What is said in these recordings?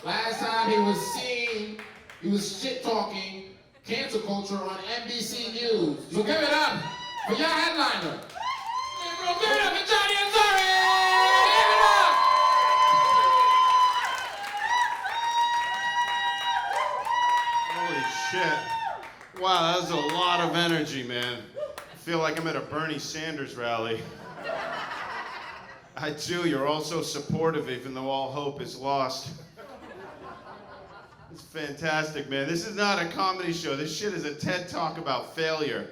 Last time he was seen, he was shit-talking cancel culture on NBC News. So give it up for your headliner. Give it up for Johnny Ansari! Give it up! Holy shit. Wow, that was a lot of energy, man. I feel like I'm at a Bernie Sanders rally. I do, you're all so supportive even though all hope is lost. It's fantastic, man. This is not a comedy show. This shit is a TED Talk about failure.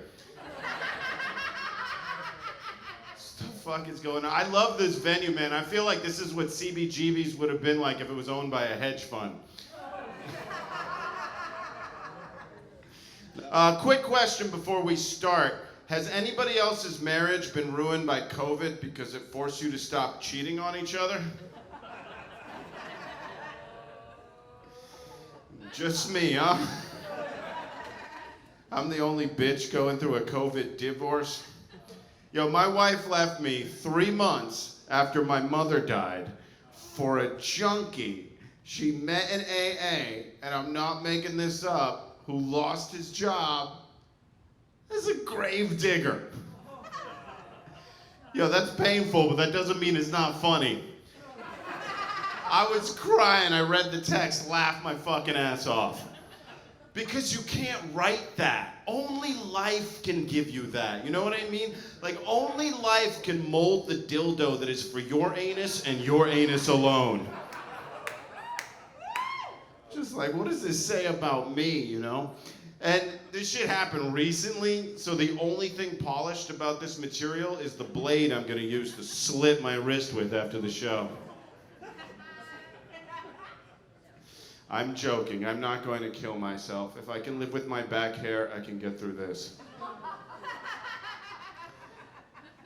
What the fuck is going on? I love this venue, man. I feel like this is what CBGB's would have been like if it was owned by a hedge fund. Quick question before we start. Has anybody else's marriage been ruined by COVID because it forced you to stop cheating on each other? Just me, huh? I'm the only bitch going through a COVID divorce. Yo, my wife left me 3 months after my mother died for a junkie she met in AA, and I'm not making this up, who lost his job as a grave digger. Yo, that's painful, but that doesn't mean it's not funny. I was crying, I read the text, laughed my fucking ass off. Because you can't write that. Only life can give you that. You know what I mean? Like, only life can mold the dildo that is for your anus and your anus alone. Just like, what does this say about me, you know? And this shit happened recently, so the only thing polished about this material is the blade I'm gonna use to slit my wrist with after the show. I'm joking, I'm not going to kill myself. If I can live with my back hair, I can get through this.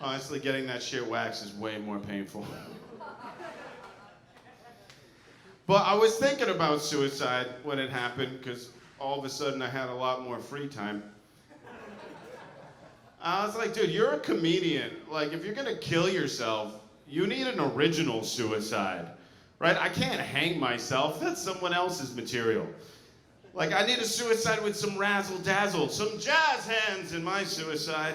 Honestly, getting that shit waxed is way more painful. But I was thinking about suicide when it happened, because all of a sudden I had a lot more free time. I was like, dude, you're a comedian. Like, if you're gonna kill yourself, you need an original suicide, right? I can't hang myself, that's someone else's material. Like, I need a suicide with some razzle-dazzle, some jazz hands in my suicide.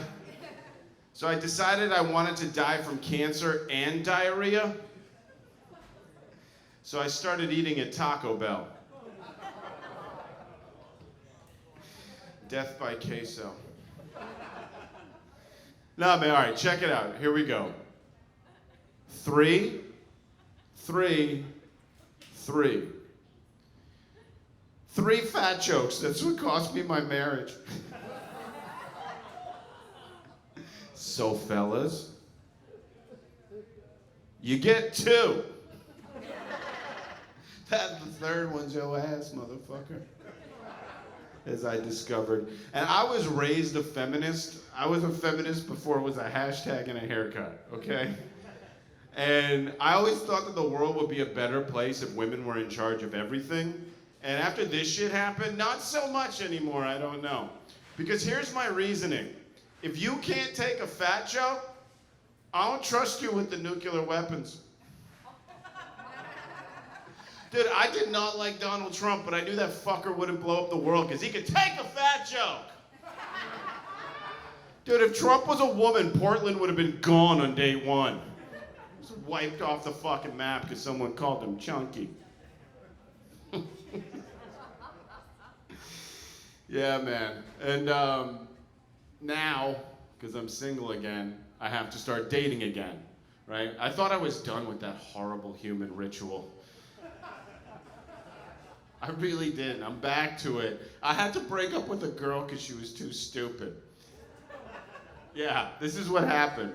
So I decided I wanted to die from cancer and diarrhea. So I started eating at Taco Bell. Death by queso. No, man, all right, check it out. Here we go. 3, 3, 3. 3 fat jokes. That's what cost me my marriage. So, fellas, you get 2. That the third one's your ass, motherfucker. As I discovered. And I was raised a feminist. I was a feminist before it was a hashtag and a haircut, okay? And I always thought that the world would be a better place if women were in charge of everything. And after this shit happened, not so much anymore, I don't know. Because here's my reasoning. If you can't take a fat joke, I don't trust you with the nuclear weapons. Dude, I did not like Donald Trump, but I knew that fucker wouldn't blow up the world because he could take a fat joke. Dude, if Trump was a woman, Portland would have been gone on day 1. Just wiped off the fucking map because someone called him chunky. Yeah, man. And now, because I'm single again, I have to start dating again, right? I thought I was done with that horrible human ritual. I really did. I'm back to it. I had to break up with a girl because she was too stupid. Yeah, this is what happened.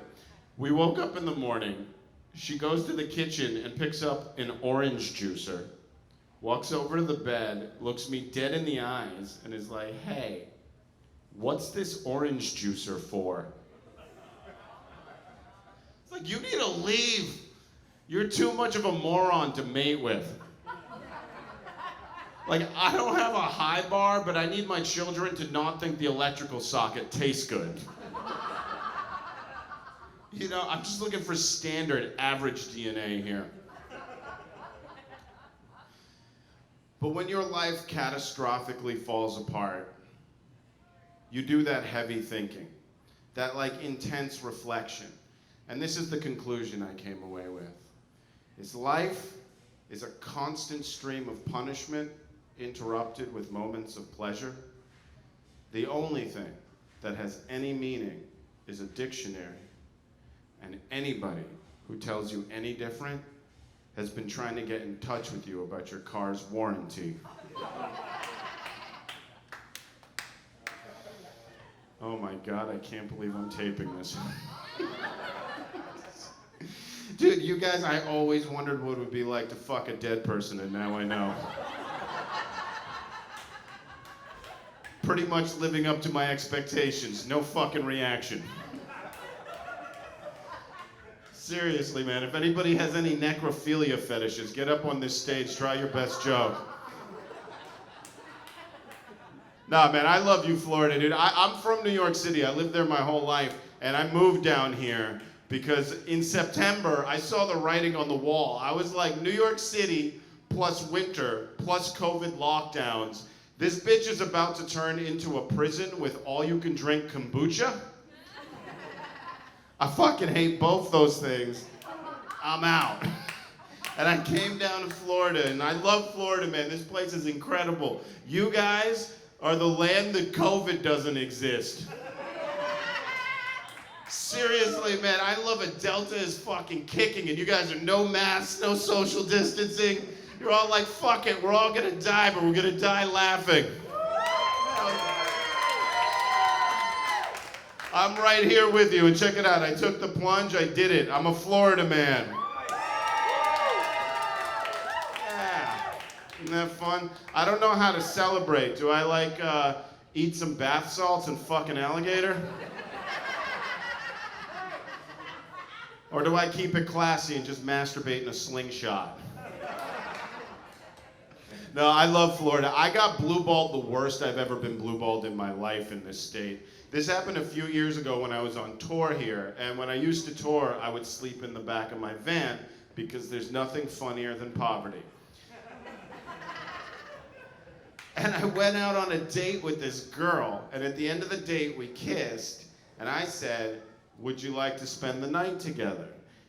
We woke up in the morning. She goes to the kitchen and picks up an orange juicer, walks over to the bed, looks me dead in the eyes, and is like, hey, what's this orange juicer for? It's like, you need to leave. You're too much of a moron to mate with. Like, I don't have a high bar, but I need my children to not think the electrical socket tastes good. You know, I'm just looking for standard, average DNA here. But when your life catastrophically falls apart, you do that heavy thinking, that like intense reflection. And this is the conclusion I came away with. Is life is a constant stream of punishment interrupted with moments of pleasure. The only thing that has any meaning is a dictionary. And anybody who tells you any different has been trying to get in touch with you about your car's warranty. Oh my God, I can't believe I'm taping this. Dude, you guys, I always wondered what it would be like to fuck a dead person, and now I know. Pretty much living up to my expectations. No fucking reaction. Seriously, man, if anybody has any necrophilia fetishes, get up on this stage, try your best joke. Nah, man, I love you, Florida, dude. I'm from New York City. I lived there my whole life, and I moved down here because in September, I saw the writing on the wall. I was like, New York City plus winter plus COVID lockdowns. This bitch is about to turn into a prison with all-you-can-drink kombucha. I fucking hate both those things. I'm out. And I came down to Florida, and I love Florida, man. This place is incredible. You guys are the land that COVID doesn't exist. Seriously, man, I love it. Delta is fucking kicking, and you guys are no masks, no social distancing. You're all like, fuck it, we're all gonna die, but we're gonna die laughing. I'm right here with you, and check it out. I took the plunge, I did it. I'm a Florida man. Yeah. Isn't that fun? I don't know how to celebrate. Do I like eat some bath salts and fuck an alligator? Or do I keep it classy and just masturbate in a slingshot? No, I love Florida. I got blue-balled the worst I've ever been blue-balled in my life in this state. This happened a few years ago when I was on tour here, and when I used to tour, I would sleep in the back of my van because there's nothing funnier than poverty. And I went out on a date with this girl, and at the end of the date, we kissed, and I said, would you like to spend the night together?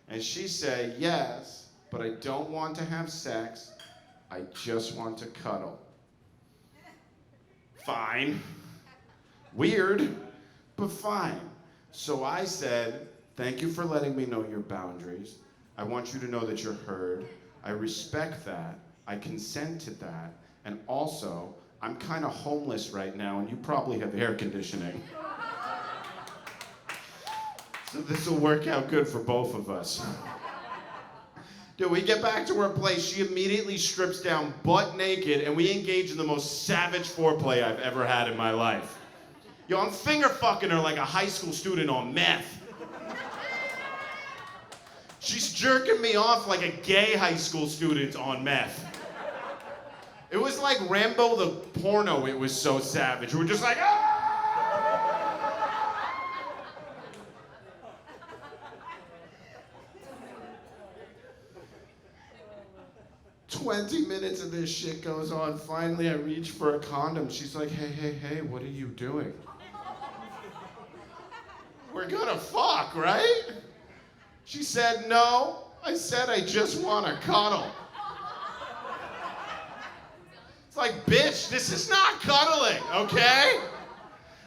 And she said, yes, but I don't want to have sex. I just want to cuddle. Fine. Weird, but fine. So I said, thank you for letting me know your boundaries. I want you to know that you're heard. I respect that. I consent to that. And also, I'm kind of homeless right now, and you probably have air conditioning. So this will work out good for both of us. Dude, we get back to her place, she immediately strips down butt naked, and we engage in the most savage foreplay I've ever had in my life. Yo, I'm finger fucking her like a high school student on meth. She's jerking me off like a gay high school student on meth. It was like Rambo the porno, it was so savage. We were just like, ah! 20 minutes of this shit goes on. Finally, I reach for a condom. She's like, hey, what are you doing? We're gonna fuck, right? She said, no. I said, I just want to cuddle. It's like, bitch, this is not cuddling, okay?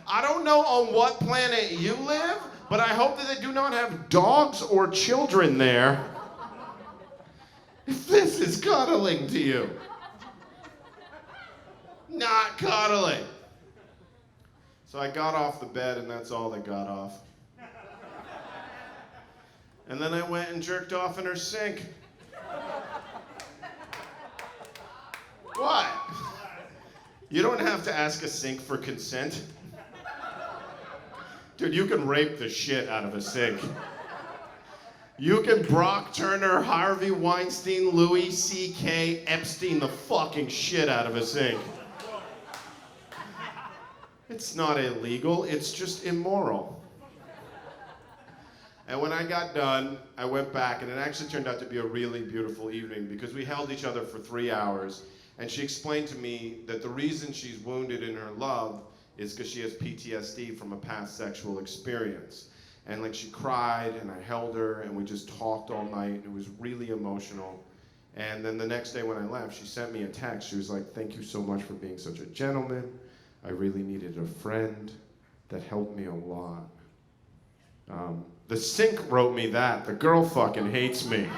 I don't know on what planet you live, but I hope that they do not have dogs or children there. If this is cuddling to you. Not cuddling. So I got off the bed, and that's all that got off. And then I went and jerked off in her sink. What? You don't have to ask a sink for consent. Dude, you can rape the shit out of a sink. You can Brock Turner, Harvey Weinstein, Louis C.K. Epstein the fucking shit out of a sink. It's not illegal, it's just immoral. And when I got done, I went back, and it actually turned out to be a really beautiful evening because we held each other for 3 hours. And she explained to me that the reason she's wounded in her love is because she has PTSD from a past sexual experience. And like she cried and I held her and we just talked all night. It was really emotional. And then the next day when I left, she sent me a text. She was like, "Thank you so much for being such a gentleman. I really needed a friend. That helped me a lot." The Sink wrote me that. The girl fucking hates me.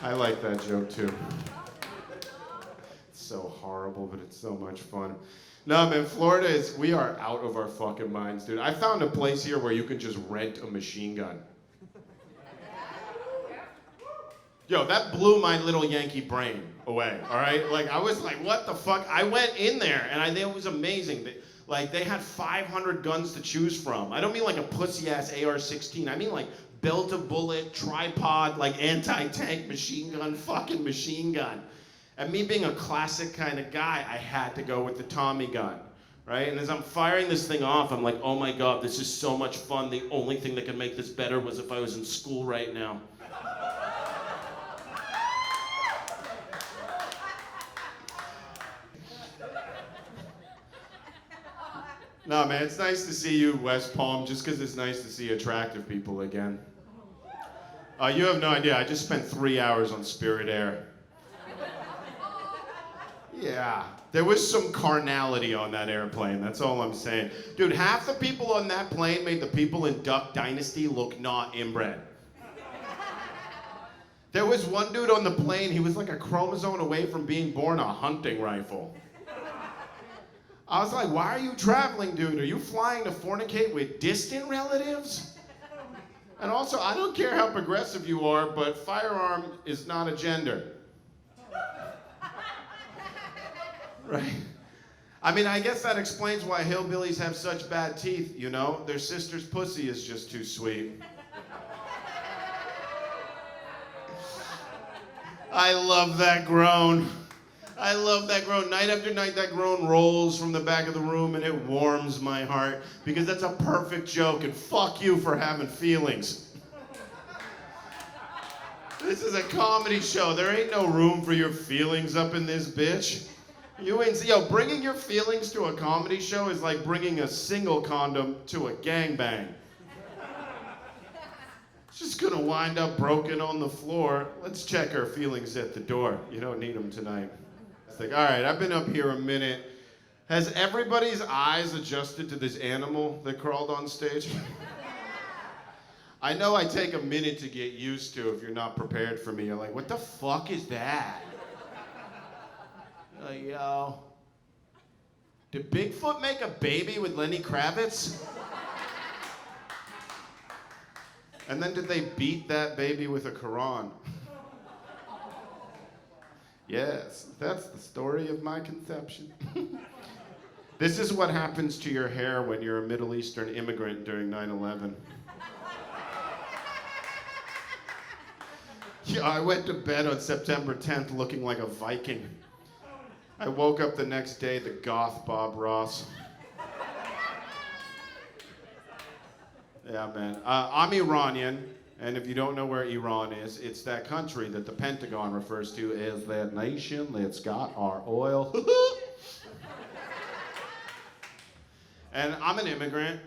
I like that joke too. It's so horrible, but it's so much fun. No, man, Florida is, we are out of our fucking minds, dude. I found a place here where you can just rent a machine gun. Yo, that blew my little Yankee brain away, all right? Like, I was like, what the fuck? I went in there, and it was amazing. They had 500 guns to choose from. I don't mean like a pussy-ass AR-16. I mean like belt-to-bullet, tripod, like anti-tank machine gun, fucking machine gun. And me being a classic kind of guy, I had to go with the Tommy gun, right? And as I'm firing this thing off, I'm like, oh my God, this is so much fun. The only thing that could make this better was if I was in school right now. No, man, it's nice to see you, West Palm, just because it's nice to see attractive people again. You have no idea, I just spent 3 hours on Spirit Air. Yeah, there was some carnality on that airplane, that's all I'm saying. Dude, half the people on that plane made the people in Duck Dynasty look not inbred. There was one dude on the plane, he was like a chromosome away from being born a hunting rifle. I was like, why are you traveling, dude? Are you flying to fornicate with distant relatives? And also, I don't care how progressive you are, but firearm is not a gender. Right? I mean, I guess that explains why hillbillies have such bad teeth, you know? Their sister's pussy is just too sweet. I love that groan. I love that groan. Night after night, that groan rolls from the back of the room and it warms my heart because that's a perfect joke and fuck you for having feelings. This is a comedy show. There ain't no room for your feelings up in this bitch. You ain't, yo, bringing your feelings to a comedy show is like bringing a single condom to a gangbang. It's just gonna wind up broken on the floor. Let's check our feelings at the door. You don't need them tonight. Like, all right, I've been up here a minute. Has everybody's eyes adjusted to this animal that crawled on stage? I know I take a minute to get used to if you're not prepared for me. You're like, what the fuck is that? Like, yo. Did Bigfoot make a baby with Lenny Kravitz? And then did they beat that baby with a Quran? Yes, that's the story of my conception. This is what happens to your hair when you're a Middle Eastern immigrant during 9/11. Yeah, I went to bed on September 10th looking like a Viking. I woke up the next day the goth Bob Ross. Yeah, man. I'm Iranian. And if you don't know where Iran is, it's that country that the Pentagon refers to as that nation that's got our oil. And I'm an immigrant.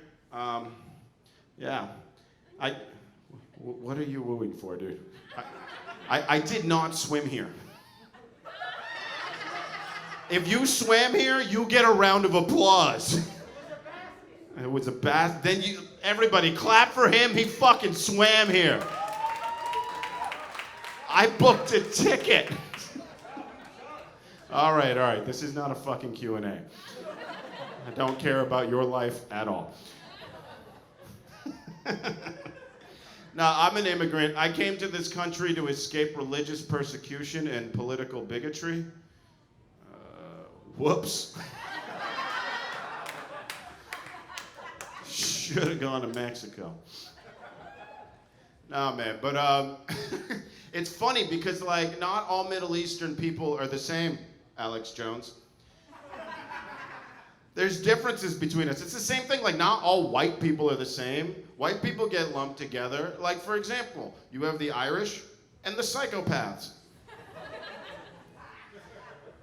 Yeah. What are you wooing for, dude? I did not swim here. If you swam here, you get a round of applause. It was a bath. Then everybody clap for him. He fucking swam here. I booked a ticket. All right. This is not a fucking Q&A. I don't care about your life at all. Now, I'm an immigrant. I came to this country to escape religious persecution and political bigotry. Whoops. Should have gone to Mexico. No, man, but it's funny because like not all Middle Eastern people are the same, Alex Jones. There's differences between us. It's the same thing, like not all white people are the same. White people get lumped together. Like, for example, you have the Irish and the psychopaths.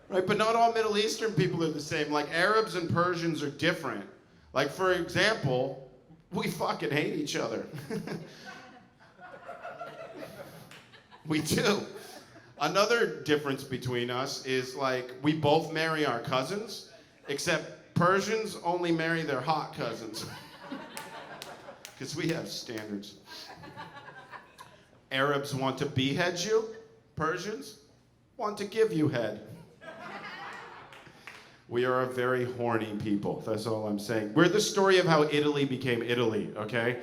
Right, but not all Middle Eastern people are the same. Like, Arabs and Persians are different. Like, for example, we fucking hate each other. We do. Another difference between us is, like, we both marry our cousins, except Persians only marry their hot cousins. Because we have standards. Arabs want to behead you. Persians want to give you head. We are a very horny people. That's all I'm saying. We're the story of how Italy became Italy, okay?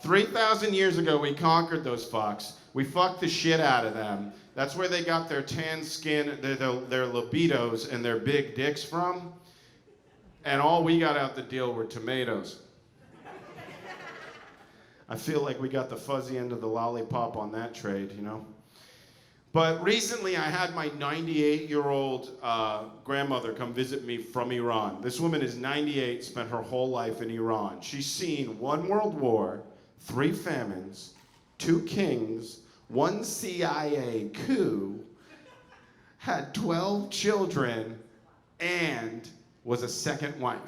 3,000 years ago, we conquered those fucks. We fucked the shit out of them. That's where they got their tan skin, their libidos, and their big dicks from. And all we got out the deal were tomatoes. I feel like we got the fuzzy end of the lollipop on that trade, you know? But recently I had my 98-year-old grandmother come visit me from Iran. This woman is 98, spent her whole life in Iran. She's seen 1 world war, 3 famines, 2 kings, 1 CIA coup, had 12 children, and was a second wife.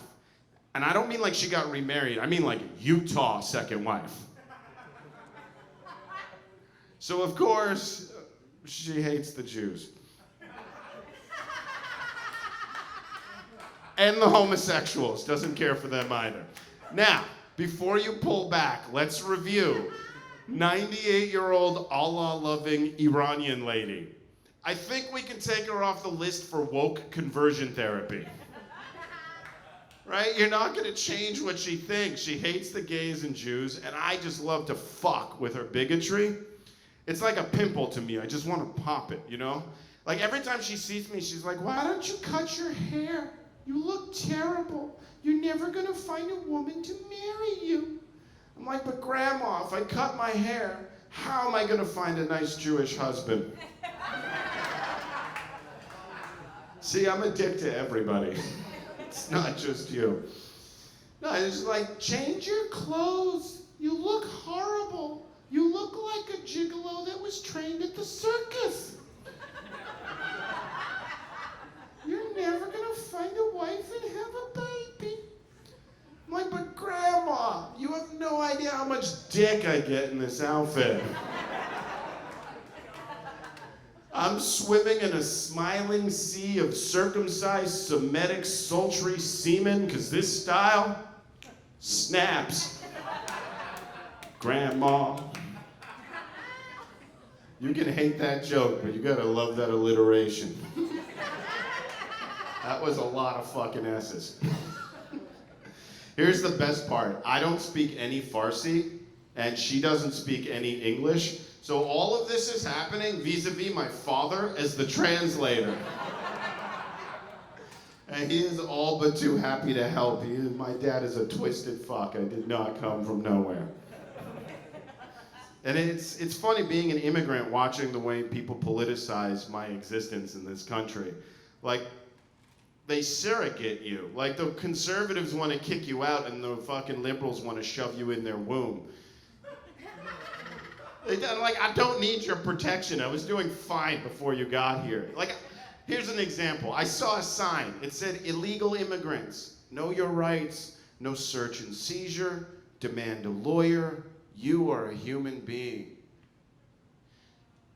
And I don't mean like she got remarried, I mean like Utah second wife. So of course, she hates the Jews. And the homosexuals, doesn't care for them either. Now, before you pull back, let's review 98-year-old Allah-loving Iranian lady. I think we can take her off the list for woke conversion therapy. Right? You're not gonna change what she thinks. She hates the gays and Jews, and I just love to fuck with her bigotry. It's like a pimple to me. I just want to pop it, you know? Like every time she sees me, she's like, why don't you cut your hair? You look terrible. You're never gonna find a woman to marry you. I'm like, but Grandma, if I cut my hair, how am I gonna find a nice Jewish husband? See, I'm a dick to everybody. It's not just you. No, it's like, change your clothes. You look horrible. You look like a gigolo that was trained at the circus. You're never gonna find a wife and have a baby. I'm like, but Grandma, you have no idea how much dick I get in this outfit. I'm swimming in a smiling sea of circumcised, Semitic, sultry semen, because this style snaps. Grandma. You can hate that joke, but you gotta love that alliteration. That was a lot of fucking S's. Here's the best part. I don't speak any Farsi, and she doesn't speak any English, so all of this is happening vis-a-vis my father as the translator. And he is all but too happy to help. My dad is a twisted fuck. I did not come from nowhere. And it's funny being an immigrant, watching the way people politicize my existence in this country. Like, they surrogate you. Like, the conservatives want to kick you out and the fucking liberals want to shove you in their womb. Like, I don't need your protection. I was doing fine before you got here. Like, here's an example. I saw a sign. It said, illegal immigrants, know your rights, no search and seizure, demand a lawyer, you are a human being.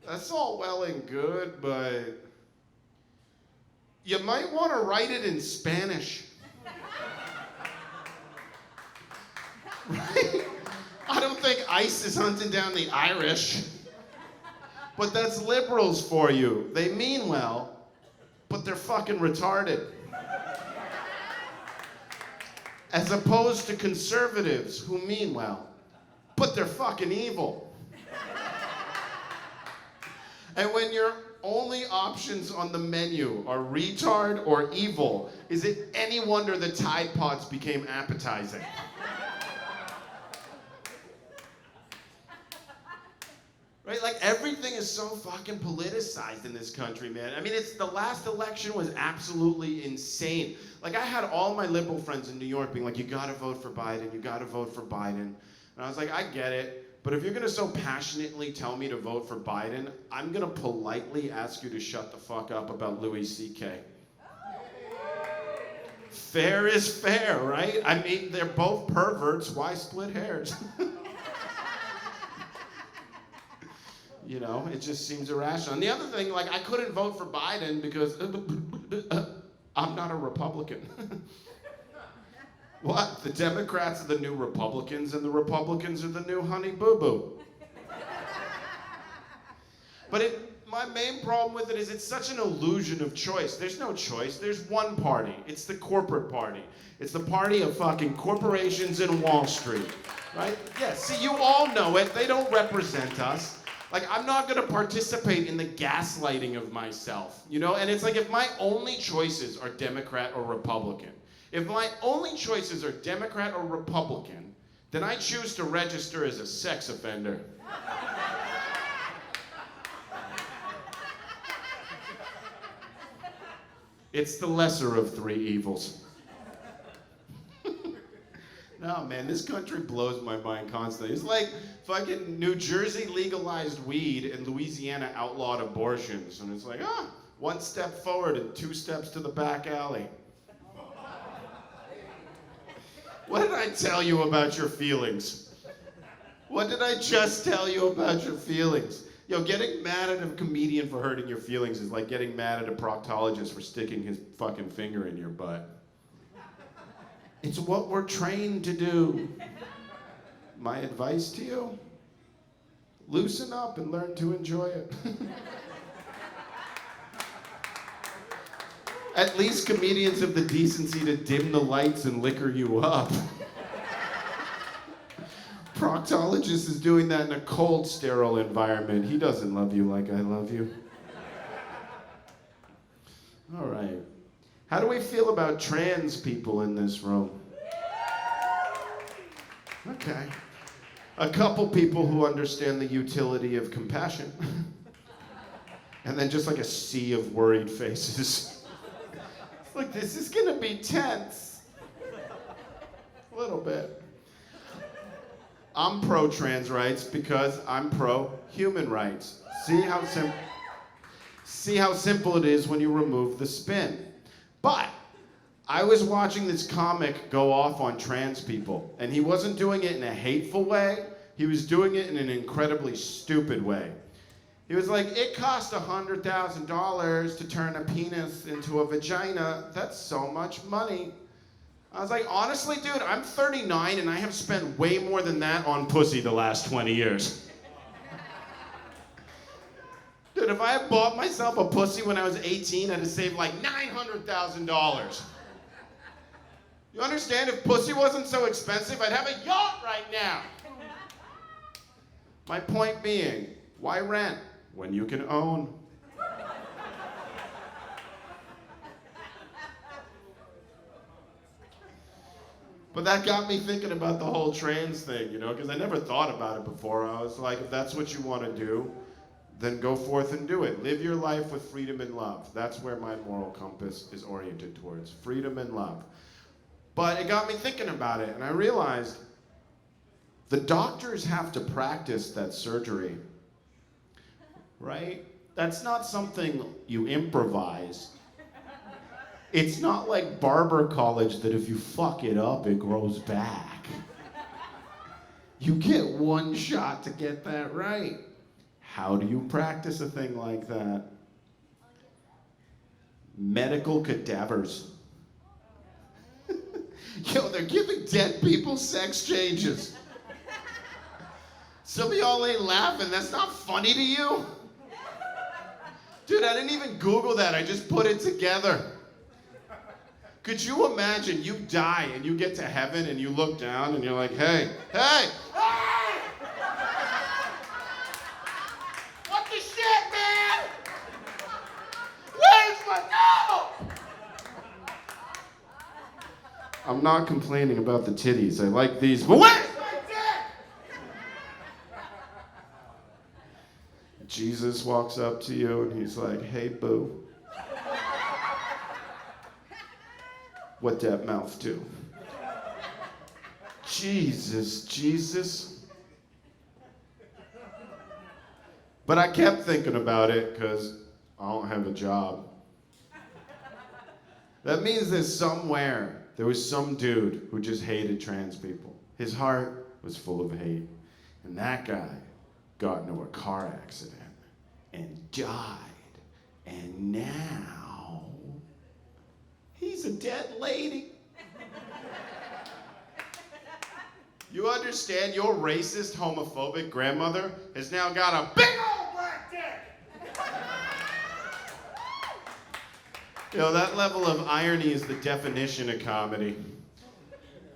That's all well and good, but you might want to write it in Spanish. Right? I don't think ICE is hunting down the Irish. But that's liberals for you. They mean well, but they're fucking retarded. As opposed to conservatives who mean well, but they're fucking evil. And when your only options on the menu are retard or evil, is it any wonder the Tide Pods became appetizing? Right? Like, everything is so fucking politicized in this country, man. I mean, the last election was absolutely insane. Like, I had all my liberal friends in New York being like, you gotta vote for Biden, you gotta vote for Biden. And I was like, I get it, but if you're gonna so passionately tell me to vote for Biden, I'm gonna politely ask you to shut the fuck up about Louis C.K. Fair is fair, right? I mean, they're both perverts. Why split hairs? You know, it just seems irrational. And the other thing, like, I couldn't vote for Biden because I'm not a Republican. What? The Democrats are the new Republicans and the Republicans are the new Honey Boo Boo. But my main problem with it is it's such an illusion of choice. There's no choice. There's one party. It's the corporate party. It's the party of fucking corporations in Wall Street, right? Yeah, see, you all know it. They don't represent us. Like, I'm not gonna participate in the gaslighting of myself, you know? And it's like, if my only choices are Democrat or Republican, if my only choices are Democrat or Republican, then I choose to register as a sex offender. It's the lesser of three evils. No, man, this country blows my mind constantly. It's like fucking New Jersey legalized weed and Louisiana outlawed abortions. And it's like, one step forward and 2 steps to the back alley. What did I tell you about your feelings? What did I just tell you about your feelings? Yo, getting mad at a comedian for hurting your feelings is like getting mad at a proctologist for sticking his fucking finger in your butt. It's what we're trained to do. My advice to you, loosen up and learn to enjoy it. At least comedians have the decency to dim the lights and liquor you up. Proctologist is doing that in a cold, sterile environment. He doesn't love you like I love you. All right. How do we feel about trans people in this room? Okay. A couple people who understand the utility of compassion. And then just like a sea of worried faces. It's like, this is gonna be tense. A little bit. I'm pro-trans rights because I'm pro-human rights. See how simple it is when you remove the spin. But I was watching this comic go off on trans people, and he wasn't doing it in a hateful way. He was doing it in an incredibly stupid way. He was like, it cost $100,000 to turn a penis into a vagina. That's so much money. I was like, honestly, dude, I'm 39 and I have spent way more than that on pussy the last 20 years. Dude, if I had bought myself a pussy when I was 18, I'd have saved like $900,000. You understand? If pussy wasn't so expensive, I'd have a yacht right now. My point being, why rent when you can own? But that got me thinking about the whole trans thing, you know, because I never thought about it before. I was like, if that's what you want to do, then go forth and do it. Live your life with freedom and love. That's where my moral compass is oriented towards, freedom and love. But it got me thinking about it, and I realized the doctors have to practice that surgery, right? That's not something you improvise. It's not like barber college that if you fuck it up, it grows back. You get one shot to get that right. How do you practice a thing like that? Medical cadavers. Yo, they're giving dead people sex changes. Some of y'all ain't laughing. That's not funny to you? Dude, I didn't even Google that. I just put it together. Could you imagine you die and you get to heaven and you look down and you're like, hey, hey, hey! What the shit, man? Where's my no? I'm not complaining about the titties. I like these, but where's my dick? Jesus walks up to you and he's like, hey, boo. What that mouth do? Jesus. But I kept thinking about it because I don't have a job. That means that somewhere there was some dude who just hated trans people. His heart was full of hate. And that guy got into a car accident and died. And now he's a dead lady. You understand your racist, homophobic grandmother has now got a big old black dick. You know, that level of irony is the definition of comedy.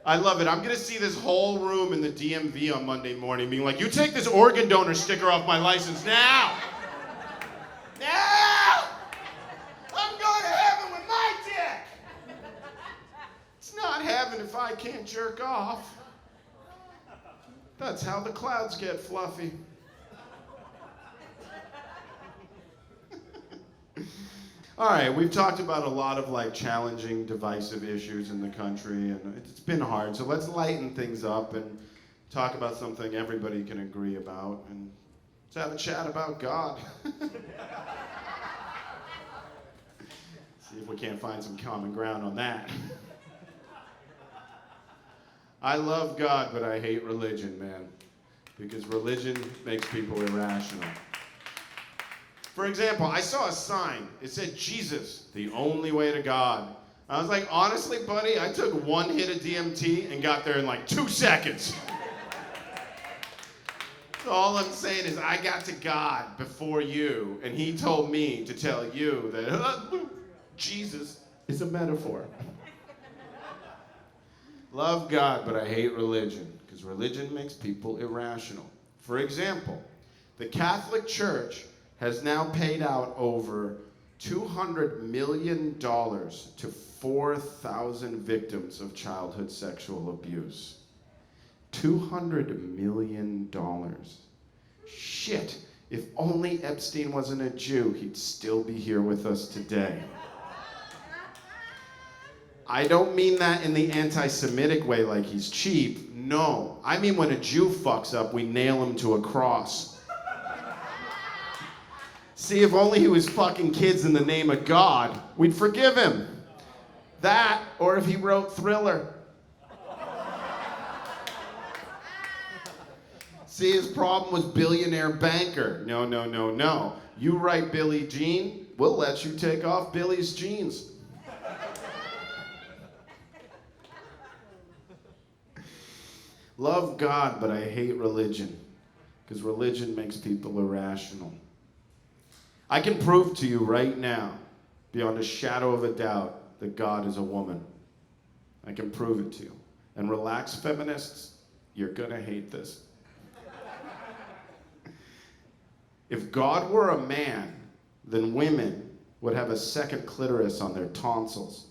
I love it. I'm going to see this whole room in the DMV on Monday morning being like, you take this organ donor sticker off my license now. Now! I'm going to heaven with my dick. It's not heaven if I can't jerk off. That's how the clouds get fluffy. All right, we've talked about a lot of like challenging, divisive issues in the country, and it's been hard. So let's lighten things up and talk about something everybody can agree about, and let's have a chat about God. See if we can't find some common ground on that. I love God, but I hate religion, man. Because religion makes people irrational. For example, I saw a sign. It said, Jesus, the only way to God. I was like, honestly, buddy, I took one hit of DMT and got there in like 2 seconds. So all I'm saying is I got to God before you, and he told me to tell you that Jesus is a metaphor. Love God, but I hate religion, because religion makes people irrational. For example, the Catholic Church has now paid out over $200 million to 4,000 victims of childhood sexual abuse. $200 million. Shit, if only Epstein wasn't a Jew, he'd still be here with us today. I don't mean that in the anti-Semitic way like he's cheap. No, I mean when a Jew fucks up, we nail him to a cross. See, if only he was fucking kids in the name of God, we'd forgive him. That, or if he wrote Thriller. See, his problem was billionaire banker. No, no, no, no. You write Billie Jean, we'll let you take off Billie's jeans. Love God, but I hate religion, because religion makes people irrational. I can prove to you right now, beyond a shadow of a doubt, that God is a woman. I can prove it to you. And relax, feminists, you're gonna hate this. If God were a man, then women would have a second clitoris on their tonsils.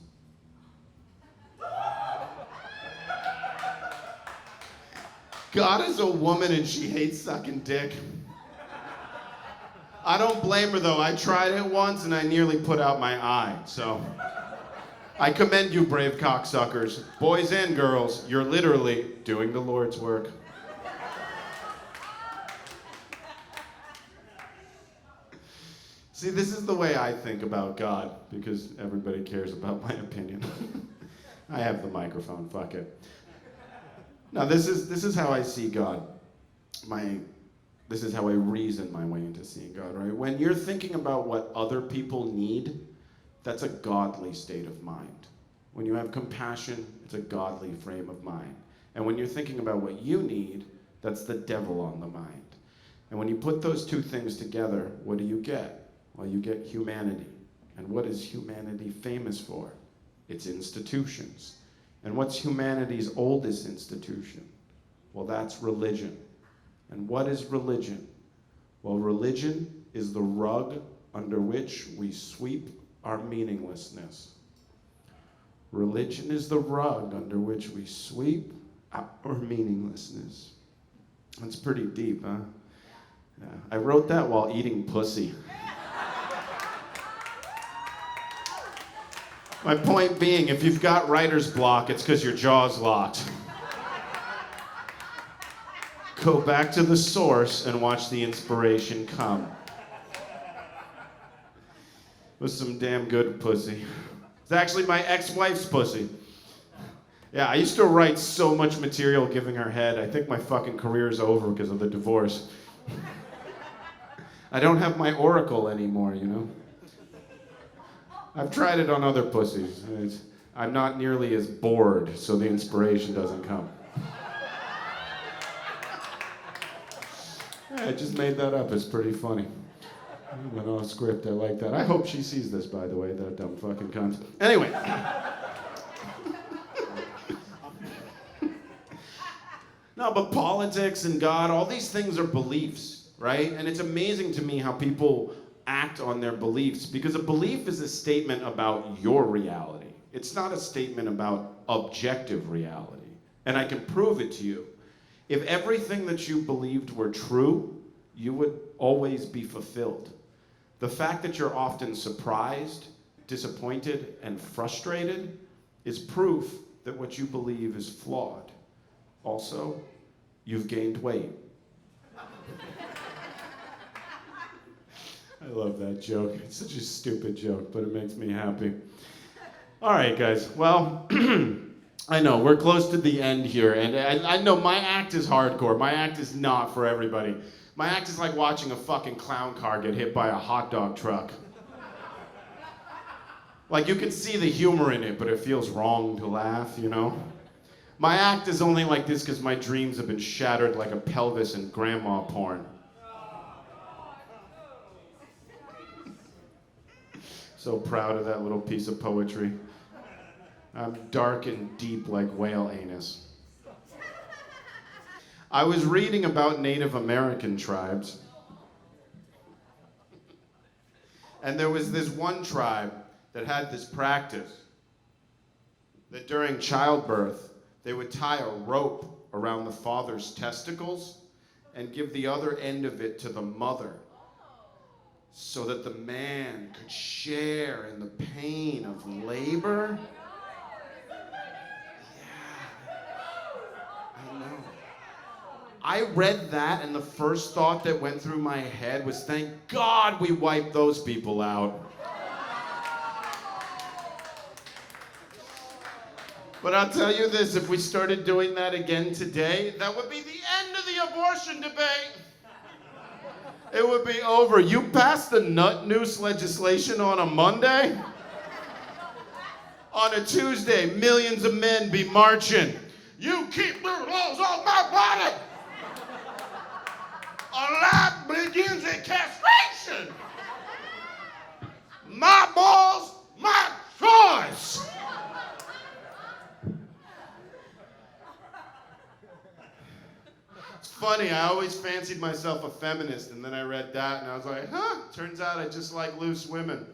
God is a woman and she hates sucking dick. I don't blame her though. I tried it once and I nearly put out my eye, so. I commend you, brave cocksuckers. Boys and girls, you're literally doing the Lord's work. See, this is the way I think about God, because everybody cares about my opinion. I have the microphone, fuck it. Now, this is how I see God. This is how I reason my way into seeing God, right? When you're thinking about what other people need, that's a godly state of mind. When you have compassion, it's a godly frame of mind. And when you're thinking about what you need, that's the devil on the mind. And when you put those two things together, what do you get? Well, you get humanity. And what is humanity famous for? It's institutions. And what's humanity's oldest institution? Well, that's religion. And what is religion? Well, religion is the rug under which we sweep our meaninglessness. Religion is the rug under which we sweep our meaninglessness. That's pretty deep, huh? Yeah. I wrote that while eating pussy. My point being, if you've got writer's block, it's because your jaw's locked. Go back to the source and watch the inspiration come. It was some damn good pussy. It's actually my ex-wife's pussy. Yeah, I used to write so much material giving her head. I think my fucking career is over because of the divorce. I don't have my oracle anymore, you know? I've tried it on other pussies. I'm not nearly as bored, so the inspiration doesn't come. Yeah, I just made that up. It's pretty funny. I went off script. I like that. I hope she sees this, by the way, that dumb fucking cunt. Anyway. No, but politics and God, all these things are beliefs, right? And it's amazing to me how people act on their beliefs, because a belief is a statement about your reality. It's not a statement about objective reality. And I can prove it to you. If everything that you believed were true, you would always be fulfilled. The fact that you're often surprised, disappointed, and frustrated is proof that what you believe is flawed. Also, you've gained weight. I love that joke. It's such a stupid joke, but it makes me happy. All right, guys. Well, I know we're close to the end here, and I know my act is hardcore. My act is not for everybody. My act is like watching a fucking clown car get hit by a hot dog truck. Like, you can see the humor in it, but it feels wrong to laugh, you know? My act is only like this because my dreams have been shattered like a pelvis in grandma porn. So proud of that little piece of poetry. I'm dark and deep like whale anus. I was reading about Native American tribes. And there was this one tribe that had this practice that during childbirth, they would tie a rope around the father's testicles and give the other end of it to the mother so that the man could share in the pain of labor. Yeah, I know. I read that, and the first thought that went through my head was, thank God we wiped those people out. But I'll tell you this, if we started doing that again today, that would be the end of the abortion debate. It would be over. You passed the nut noose legislation on a Monday? On a Tuesday, millions of men be marching. You keep the laws on my body. A life begins in castration. My balls, my choice. Funny, I always fancied myself a feminist, and then I read that and I was like, turns out I just like loose women.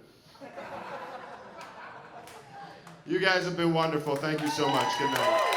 You guys have been wonderful. Thank you so much. Good night.